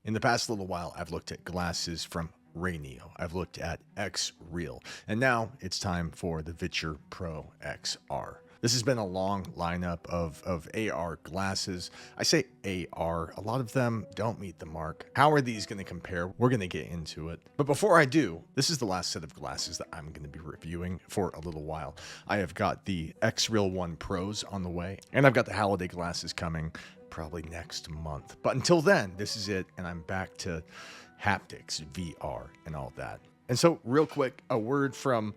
In the past little while, I've looked at glasses from XREAL. I've looked at XREAL. And now it's time for the Viture Pro XR. This has been a long lineup of AR glasses. I say AR, a lot of them don't meet the mark. How are these going to compare? We're going to get into it. But before I do, this is the last set of glasses that I'm going to be reviewing for a little while. I have got the XREAL One Pros on the way, and I've got the holiday glasses coming probably next month. But until then, this is it, and I'm back to haptics, VR, and all that. And so, real quick, a word from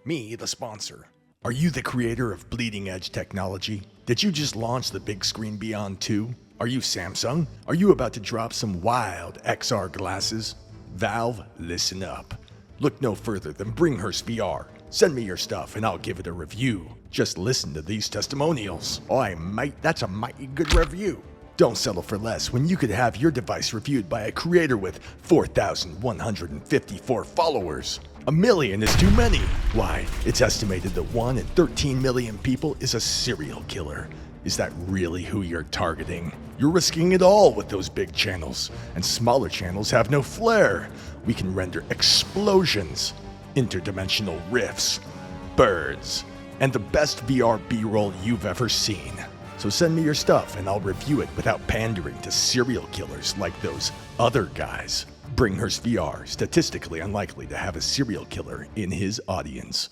me, the sponsor. Are you the creator of bleeding edge technology? Did you just launch the Big Screen Beyond 2? Are you Samsung? Are you about to drop some wild XR glasses? Valve, listen up. Look no further than Bringhurst VR. Send me your stuff and I'll give it a review. Just listen to these testimonials. Oh, mate, that's a mighty good review. Don't settle for less when you could have your device reviewed by a creator with 4,154 followers. 1 million is too many. Why, it's estimated that 1 in 13 million people is a serial killer. Is that really who you're targeting? You're risking it all with those big channels, and smaller channels have no flair. We can render explosions, interdimensional rifts, birds, and the best VR B-roll you've ever seen. So send me your stuff and I'll review it without pandering to serial killers like those other guys. Bringhurst VR, statistically unlikely to have a serial killer in his audience.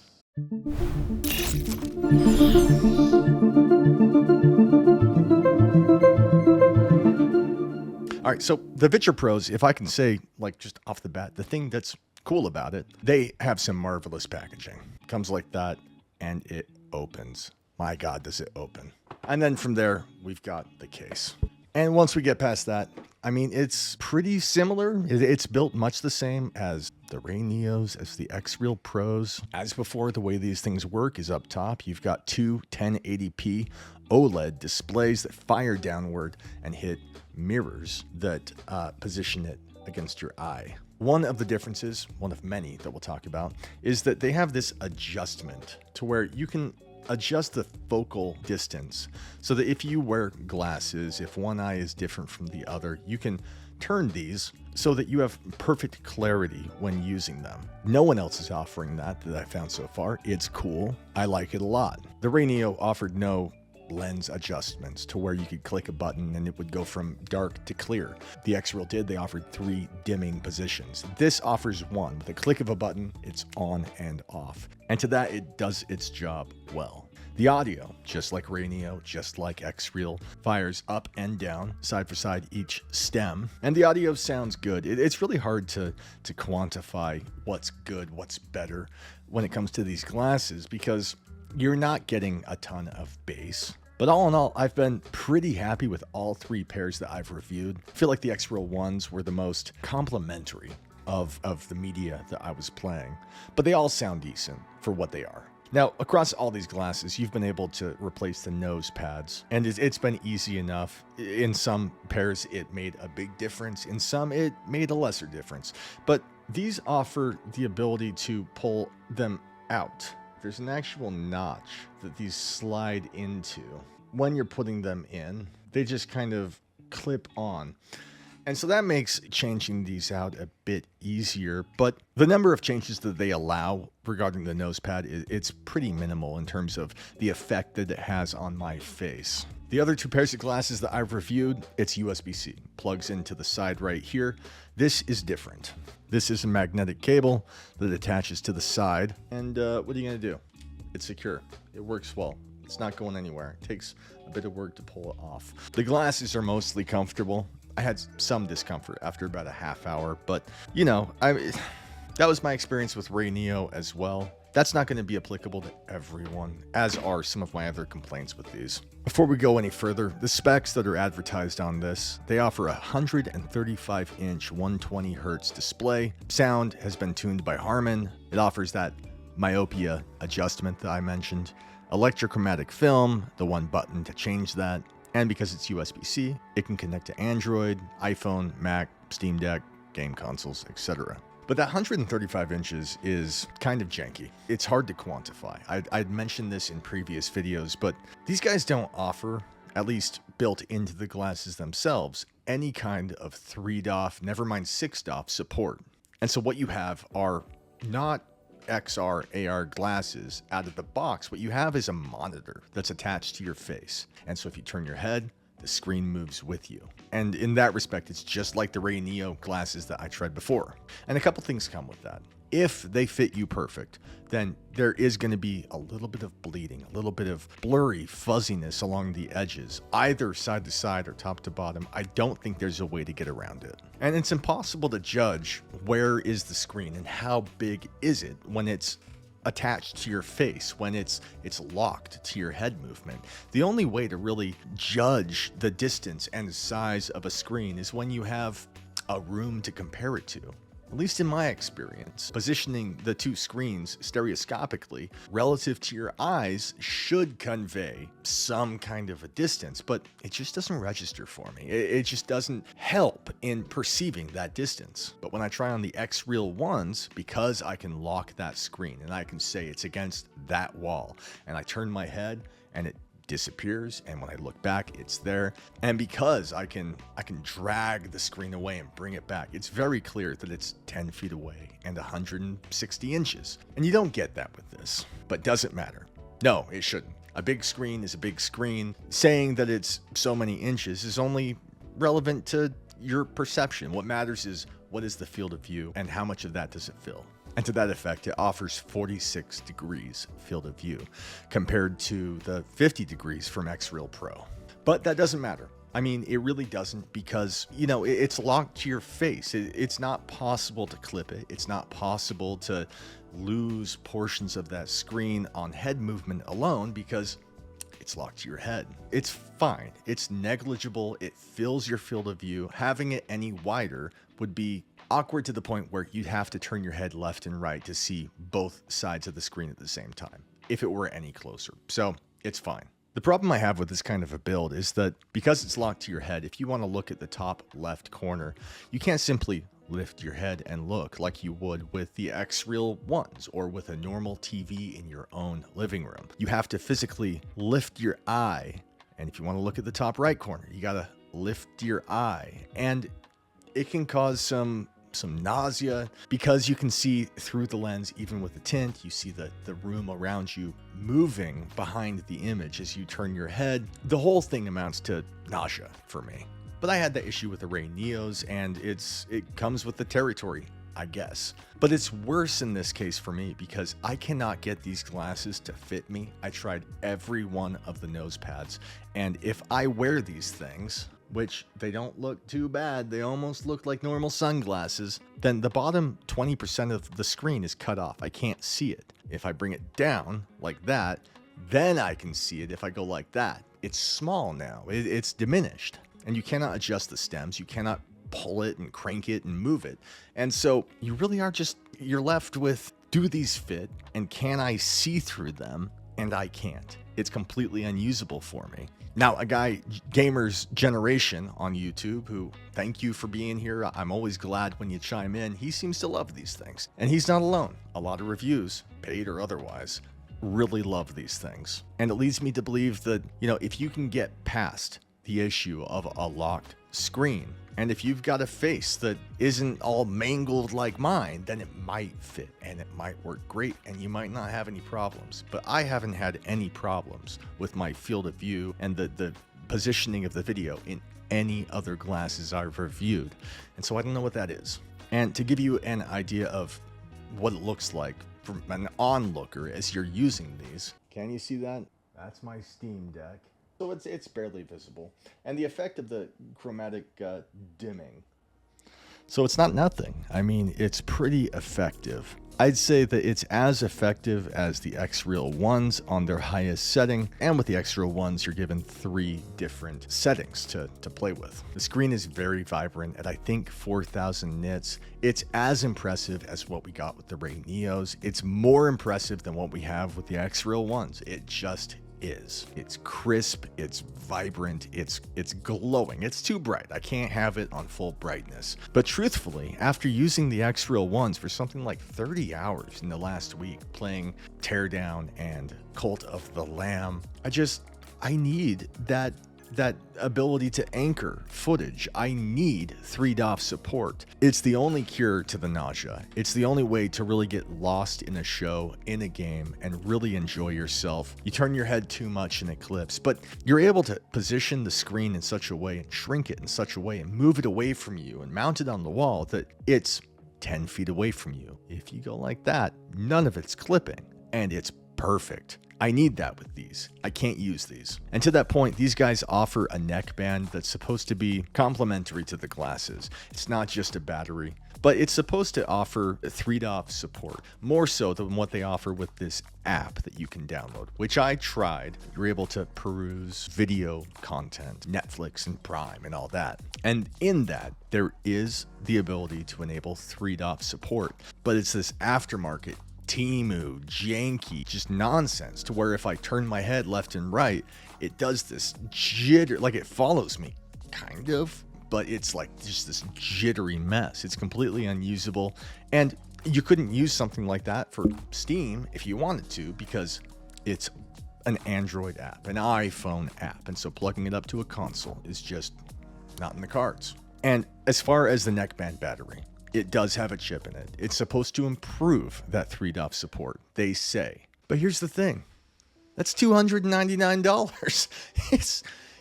All right, so the Viture Pros, if I can say, like just off the bat, the thing that's cool about it, they have some marvelous packaging. It comes like that and it opens. My God, does it open. And then from there, we've got the case. And once we get past that, I mean, it's pretty similar. It's built much the same as the XREALs, as the XREAL Pros. As before, the way these things work is up top. You've got two 1080p OLED displays that fire downward and hit mirrors that position it against your eye. One of the differences, one of many that we'll talk about, is that they have this adjustment to where you can adjust the focal distance so that if you wear glasses, if one eye is different from the other, you can turn these so that you have perfect clarity when using them. No one else is offering that I found so far. It's cool. I like it a lot. The XREAL offered no lens adjustments to where you could click a button and it would go from dark to clear. The XREAL did. They offered 3 dimming positions. This offers one. With a click of a button, it's on and off. And to that, it does its job well. The audio, just like XREAL, just like XREAL, fires up and down, side for side each stem. And the audio sounds good. It's really hard to quantify what's good, what's better when it comes to these glasses because you're not getting a ton of bass. But all in all, I've been pretty happy with all 3 pairs that I've reviewed. I feel like the XREAL ones were the most complimentary of the media that I was playing. But they all sound decent for what they are. Now, across all these glasses, you've been able to replace the nose pads, and it's been easy enough. In some pairs, it made a big difference. In some, it made a lesser difference. But these offer the ability to pull them out. There's an actual notch that these slide into. When you're putting them in, they just kind of clip on. And so that makes changing these out a bit easier, but the number of changes that they allow regarding the nose pad, it's pretty minimal in terms of the effect that it has on my face. The other 2 pairs of glasses that I've reviewed, it's USB-C. Plugs into the side right here. This is different. This is a magnetic cable that attaches to the side. And what are you going to do? It's secure. It works well. It's not going anywhere. It takes a bit of work to pull it off. The glasses are mostly comfortable. I had some discomfort after about a half hour, but you know, that was my experience with XREAL as well. That's not going to be applicable to everyone, as are some of my other complaints with these. Before we go any further, the specs that are advertised on this, they offer a 135-inch 120Hz display. Sound has been tuned by Harman. It offers that myopia adjustment that I mentioned. Electrochromatic film, the one button to change that. And because it's USB-C, it can connect to Android, iPhone, Mac, Steam Deck, game consoles, etc. But that 135 inches is kind of janky. It's hard to quantify. I'd mentioned this in previous videos, but these guys don't offer at least built into the glasses themselves, any kind of 3DoF, never mind 6DoF support. And so what you have are not XR AR glasses out of the box. What you have is a monitor that's attached to your face. And so if you turn your head, the screen moves with you. And in that respect, it's just like the Ray Neo glasses that I tried before. And a couple things come with that. If they fit you perfect, then there is going to be a little bit of bleeding, a little bit of blurry fuzziness along the edges, either side to side or top to bottom. I don't think there's a way to get around it. And it's impossible to judge where is the screen and how big is it when it's attached to your face, when it's locked to your head movement. The only way to really judge the distance and size of a screen is when you have a room to compare it to. At least in my experience, positioning the two screens stereoscopically relative to your eyes should convey some kind of a distance, but it just doesn't register for me. It just doesn't help in perceiving that distance. But when I try on the XREAL Ones, because I can lock that screen and I can say it's against that wall, and I turn my head and it disappears, and when I look back, it's there. And because I can drag the screen away and bring it back, it's very clear that it's 10 feet away and 160 inches. And you don't get that with this, but does it matter? No, it shouldn't. A big screen is a big screen. Saying that it's so many inches is only relevant to your perception. What matters is what is the field of view and how much of that does it fill. And to that effect, it offers 46 degrees field of view compared to the 50 degrees from XREAL Pro. But that doesn't matter. I mean, it really doesn't, because, you know, it's locked to your face. It's not possible to clip it. It's not possible to lose portions of that screen on head movement alone because it's locked to your head. It's fine. It's negligible. It fills your field of view. Having it any wider would be awkward to the point where you'd have to turn your head left and right to see both sides of the screen at the same time, if it were any closer. So it's fine. The problem I have with this kind of a build is that because it's locked to your head, if you want to look at the top left corner, you can't simply lift your head and look like you would with the XREAL Ones or with a normal TV in your own living room. You have to physically lift your eye. And if you want to look at the top right corner, you got to lift your eye. And it can cause some nausea because you can see through the lens. Even with the tint, you see the room around you moving behind the image as you turn your head. The whole thing amounts to nausea for me. But I had that issue with the Ray Neos, and it comes with the territory, I guess. But it's worse in this case for me because I cannot get these glasses to fit me. I tried every one of the nose pads, and if I wear these things, which they don't look too bad, they almost look like normal sunglasses, then the bottom 20% of the screen is cut off. I can't see it. If I bring it down like that, then I can see it. If I go like that, it's small now. It's diminished. And you cannot adjust the stems. You cannot pull it and crank it and move it. And so you really are you're left with, do these fit? And can I see through them? And I can't. It's completely unusable for me. Now, a guy, Gamers Generation on YouTube, who, thank you for being here. I'm always glad when you chime in. He seems to love these things. And he's not alone. A lot of reviews, paid or otherwise, really love these things. And it leads me to believe that, you know, if you can get past the issue of a locked screen, and if you've got a face that isn't all mangled like mine, then it might fit and it might work great and you might not have any problems. But I haven't had any problems with my field of view and the positioning of the video in any other glasses I've reviewed. And so I don't know what that is. And to give you an idea of what it looks like from an onlooker as you're using these, can you see that? That's my Steam Deck. So it's barely visible. And the effect of the chromatic dimming. So it's not nothing. I mean, it's pretty effective. I'd say that it's as effective as the XREAL Ones on their highest setting. And with the XREAL Ones, you're given 3 different settings to play with. The screen is very vibrant at, I think, 4,000 nits. It's as impressive as what we got with the Ray Neos. It's more impressive than what we have with the XREAL Ones. It just is. It's crisp, it's vibrant, it's glowing. It's too bright. I can't have it on full brightness. But truthfully, after using the XREAL Ones for something like 30 hours in the last week, playing Teardown and Cult of the Lamb, I need that that ability to anchor footage. I need 3DOF support. It's the only cure to the nausea. It's the only way to really get lost in a show, in a game, and really enjoy yourself. You turn your head too much and it clips, but you're able to position the screen in such a way and shrink it in such a way and move it away from you and mount it on the wall that it's 10 feet away from you. If you go like that, none of it's clipping, and it's perfect. I need that with these. I can't use these. And to that point, these guys offer a neckband that's supposed to be complementary to the glasses. It's not just a battery, but it's supposed to offer 3DOF support, more so than what they offer with this app that you can download, which I tried. You're able to peruse video content, Netflix and Prime and all that. And in that, there is the ability to enable 3DOF support, but it's this aftermarket Timu, janky, just nonsense to where if I turn my head left and right, it does this jitter, like it follows me, kind of, but it's like just this jittery mess. It's completely unusable, and you couldn't use something like that for Steam if you wanted to, because it's an Android app, an iPhone app, and so plugging it up to a console is just not in the cards. And as far as the neckband battery, it does have a chip in it. It's supposed to improve that 3DOF support, they say. But here's the thing. That's $299.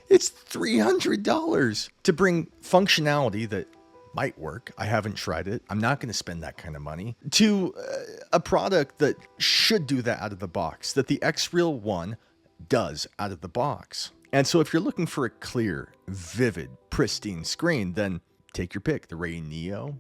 It's $300 to bring functionality that might work. I haven't tried it. I'm not going to spend that kind of money to a product that should do that out of the box, that the XREAL One does out of the box. And so if you're looking for a clear, vivid, pristine screen, then take your pick. The Ray Neo,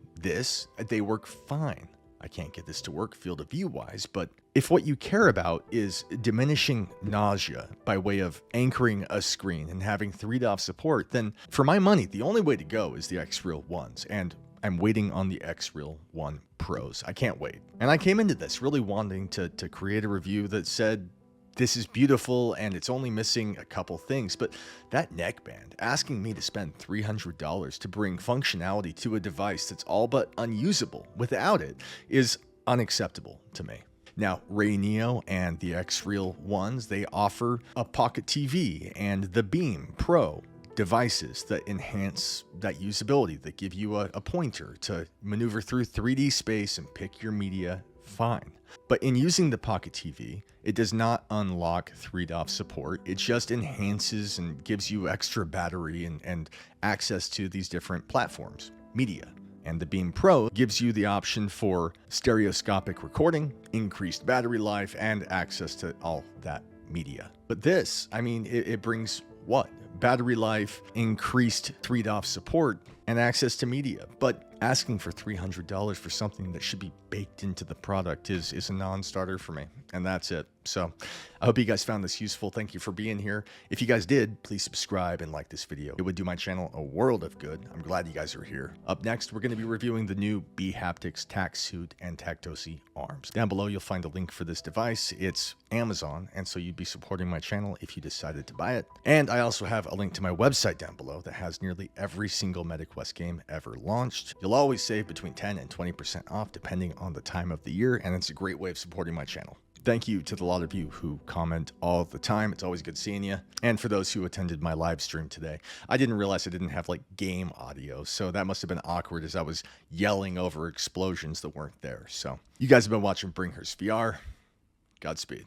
they work fine. I can't get this to work field of view wise, but if what you care about is diminishing nausea by way of anchoring a screen and having 3DOF support, then for my money, the only way to go is the XREAL Ones, and I'm waiting on the XREAL One Pros. I can't wait. And I came into this really wanting to create a review that said, this is beautiful and it's only missing a couple things, but that neckband, asking me to spend $300 to bring functionality to a device that's all but unusable without it, is unacceptable to me. Now, Ray Neo and the XREAL Ones, they offer a Pocket TV and the Beam Pro devices that enhance that usability, that give you a pointer to maneuver through 3D space and pick your media fine. But in using the Pocket TV, it does not unlock 3DOF support. It just enhances and gives you extra battery and access to these different platforms, media. And the Beam Pro gives you the option for stereoscopic recording, increased battery life, and access to all that media. But this, I mean, it brings what? Battery life, increased 3DOF support, and access to media. But asking for $300 for something that should be baked into the product is a non-starter for me. And that's it. So I hope you guys found this useful. Thank you for being here. If you guys did, please subscribe and like this video. It would do my channel a world of good. I'm glad you guys are here. Up next, we're going to be reviewing the new B-Haptics Tac Suit and Tactosi arms. Down below, you'll find a link for this device. It's Amazon, and so you'd be supporting my channel if you decided to buy it. And I also have a link to my website down below that has nearly every single MetaQuest game ever launched. You'll always save between 10 and 20% off depending on the time of the year, and it's a great way of supporting my channel. Thank you to the lot of you who comment all the time. It's always good seeing you. And for those who attended my live stream today, I didn't realize I didn't have like game audio, so that must have been awkward as I was yelling over explosions that weren't there. So you guys have been watching Bringhurst VR. Godspeed.